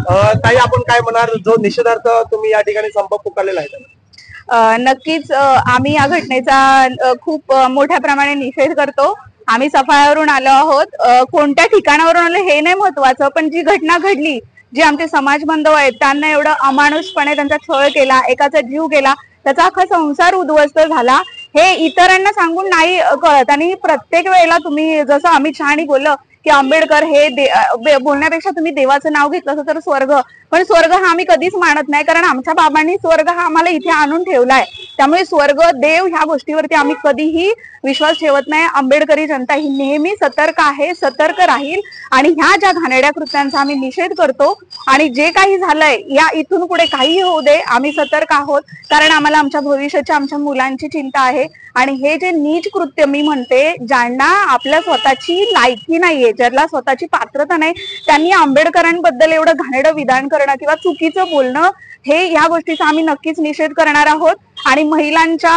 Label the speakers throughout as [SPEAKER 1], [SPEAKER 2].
[SPEAKER 1] ताई आपण काय म्हणाल, जो निषेधार्थ तुम्ही या ठिकाणी संप पुकारलेला आहे?
[SPEAKER 2] नक्कीच आम्ही या घटनेचा खूप मोठ्या प्रमाणे निषेध करतो. आम्ही सफाळ्यावरून आलो आहोत. कोणत्या ठिकाणावरून आलो हे नाही महत्वाचं, पण जी घटना घडली, जे आमचे समाज बांधव आहेत त्यांना एवढं अमानुषपणे त्यांचा छळ केला, एकाचा जीव गेला, त्याचा अख्खा संसार उद्ध्वस्त झाला, हे इतरांना सांगून नाही कळत. आणि प्रत्येक वेळेला तुम्ही जसं अमित शहानी बोललं की आंबेडकर हे बोलण्यापेक्षा तुम्ही देवाचं नाव घेतलं तर स्वर्ग, पण स्वर्ग हा आम्ही कधीच मानत नाही, कारण आमच्या बाबांनी स्वर्ग हा आम्हाला इथे आणून ठेवलाय. त्यामुळे स्वर्ग देव ह्या गोष्टीवरती आम्ही कधीही विश्वास ठेवत नाही. आंबेडकरी जनता ही नेहमी सतर्क आहे, सतर्क राहील आणि ह्या ज्या घाणेरड्या कृत्यांचा आम्ही निषेध करतो. आणि जे काही झालंय या इथून पुढे काही होऊ दे, आम्ही सतर्क आहोत, कारण आम्हाला आमच्या भविष्याच्या आमच्या मुलांची चिंता आहे. आणि हे जे नीच कृत्य मी म्हणते, ज्यांना आपल्या स्वतःची लायकी नाहीये, ज्याला स्वतःची पात्रता नाही, त्यांनी आंबेडकरांबद्दल एवढं घाणेरडं विधान करणं किंवा चुकीचं बोलणं, हे या गोष्टीचा आम्ही नक्कीच निषेध करणार आहोत. आणि महिलांच्या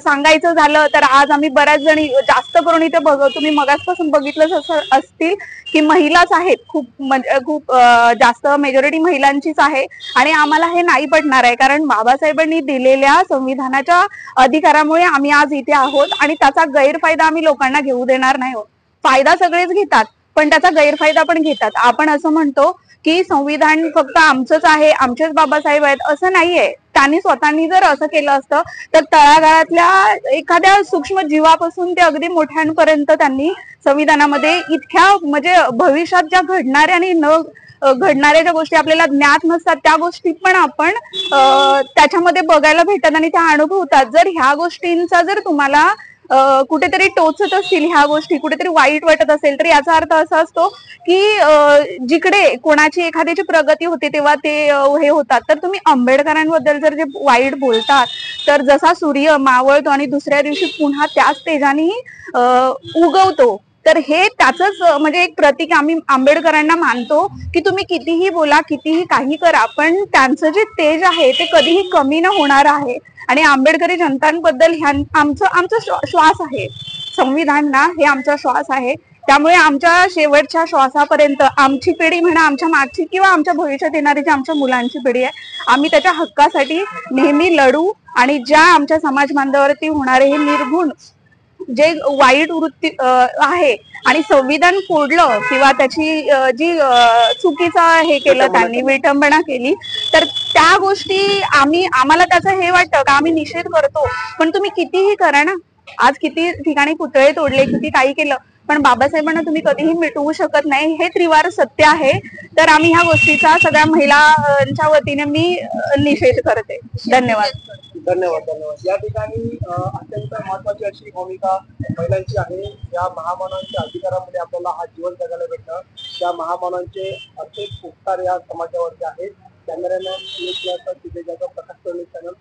[SPEAKER 2] सांगायचं झालं तर आज आम्ही बऱ्याच जणी, जास्त करून इथे तुम्ही मगासपासून बघितलंच असतील की महिलाच आहेत, खूप जास्त मेजॉरिटी महिलांचीच आहे. आणि आम्हाला हे नाही पटणार आहे, कारण बाबासाहेबांनी दिलेल्या संविधानाच्या अधिकारामुळे आम्ही आज इथे आहोत आणि त्याचा गैरफायदा आम्ही लोकांना घेऊ देणार नाही आहोत. फायदा सगळेच घेतात, पण त्याचा गैरफायदा पण घेतात. आपण असं म्हणतो की संविधान फक्त आमचंच आहे, आमचेच बाबासाहेब आहेत, असं नाहीये. त्यांनी स्वतःनी जर असं केलं असतं तर तळागाळातल्या एखाद्या सूक्ष्म जीवापासून ते अगदी मोठ्यांपर्यंत त्यांनी संविधानामध्ये इतक्या, म्हणजे भविष्यात ज्या घडणाऱ्या आणि न घडणाऱ्या ज्या गोष्टी आपल्याला ज्ञात नसतात त्या गोष्टी पण आपण त्याच्यामध्ये बघायला भेटतात आणि त्या अनुभवतात. जर ह्या गोष्टींचा जर तुम्हाला कुठेतरी टोचत असतील, ह्या गोष्टी कुठेतरी वाईट वाटत असेल, तर याचा अर्थ असा असतो की जिकडे कोणाची एखाद्याची प्रगती होते तेव्हा ते हे होतात. तर तुम्ही आंबेडकरांबद्दल जर जे वाईट बोलतात, तर जसा सूर्य मावळतो आणि दुसऱ्या दिवशी पुन्हा त्याच तेजाने उगवतो, तर हे त्याचंच म्हणजे एक प्रतीक आम्ही आंबेडकरांना मानतो की तुम्ही कितीही बोला, कितीही काही करा, पण त्यांचं जे तेज आहे ते कधीही कमी न होणार आहे. आणि आंबेडकरी जनतांबद्दल आमचा श्वास आहे. संविधान ना हे आमचा श्वास आहे. त्यामुळे आमच्या शेवटच्या श्वासापर्यंत आमची पिढी म्हणा, आमच्या मागची किंवा आमच्या भविष्यात येणारी जी आमच्या मुलांची पिढी आहे, आम्ही त्याच्या हक्कासाठी नेहमी लढू. आणि ज्या आमच्या समाज बांधवावरती होणारे हे निर्घुण जे वाईट वृत्ती आहे आणि संविधान फोडलं किंवा त्याची जी चुकीचा हे केलं, त्यांनी विटंबना केली, तर त्या गोष्टी आम्हाला त्याचं हे वाटतं का आम्ही निषेध करतो. पण तुम्ही कितीही करा ना, आज किती ठिकाणी पुतळे तोडले, किती काही केलं, पण बाबासाहेबांना तुम्ही कधीही मिटवू शकत नाही, हे त्रिवार सत्य आहे. तर आम्ही ह्या गोष्टीचा सगळ्या महिलांच्या वतीने मी निषेध करते. धन्यवाद.
[SPEAKER 1] धन्यवाद. या ठिकाणी अत्यंत महत्वाची अशी भूमिका महिलांची आहे. या महामानवांच्या अधिकारामध्ये आपल्याला हा जीवन जगायला भेटतं. त्या महामानवांचे असे उपकार या समाजावरती आहेत. कॅमेरामॅन प्रकाश चॅनल